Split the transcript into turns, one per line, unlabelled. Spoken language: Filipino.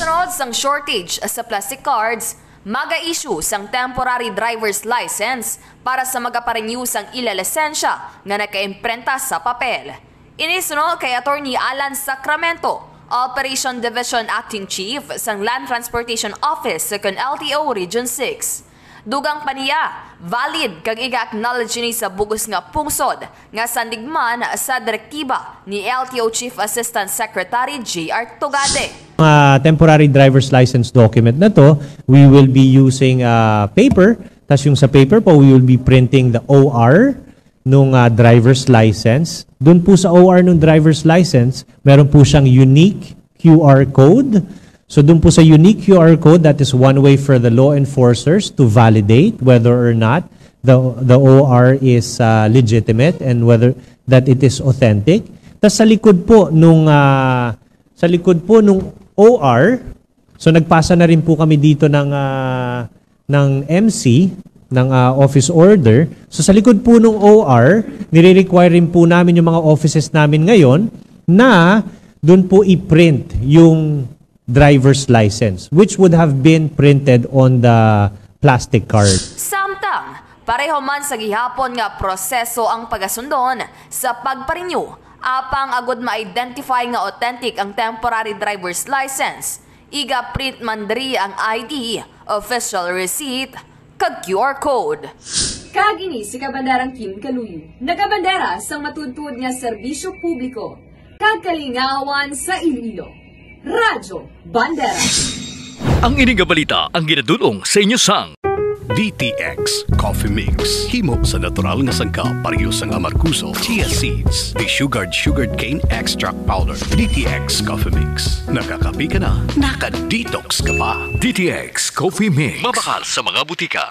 Kasunod sang shortage sa plastic cards, Maga-Issue sang temporary driver's license para sa magaparenew sang ilalesensya nga nakaimprenta sa papel. Inisunod kay Attorney Alan Sacramento, Operation Division Acting Chief sang Land Transportation Office sa LTO Region 6. Dugang pa niya, valid kag iga-acknowledge ni sa bugos nga pungsod nga sandigman sa direktiba ni LTO Chief Assistant Secretary J.R. Tugade.
Temporary driver's license document na to, we will be using paper. Tas yung sa paper po, we will be printing the OR nung driver's license. Doon po sa OR nung driver's license, meron po siyang unique QR code. So doon po sa unique QR code, that is one way for the law enforcers to validate whether or not the OR is legitimate and whether that it is authentic. Tas sa likod po nung OR, so nagpasa na rin po kami dito ng MC, ng office order. So sa likod po ng OR, nire-require rin po namin yung mga offices namin ngayon na doon po i-print yung driver's license, which would have been printed on the plastic card.
Samtang, pareho man sa gihapon nga proseso ang pagasundon sa pagparenew, apang agud ma-identify nga authentic ang temporary driver's license. Iga print man diri ang ID, official receipt, kag QR code.
Kagini si Kabandarang Kim Kaluyo, nagabandera sa matudtod nga serbisyo publiko, kagkalingawan sa Iloilo. Radyo Bandera.
Ang ining balita ang ginadulong sa inyo sang DTX Coffee Mix. Himo sa natural nga sangka pareho sang amarkuso, chia seeds, sugared cane extract powder. DTX Coffee Mix. Nakakapi ka na, naka-detox ka pa. DTX Coffee Mix. Mabakal sa mga butika.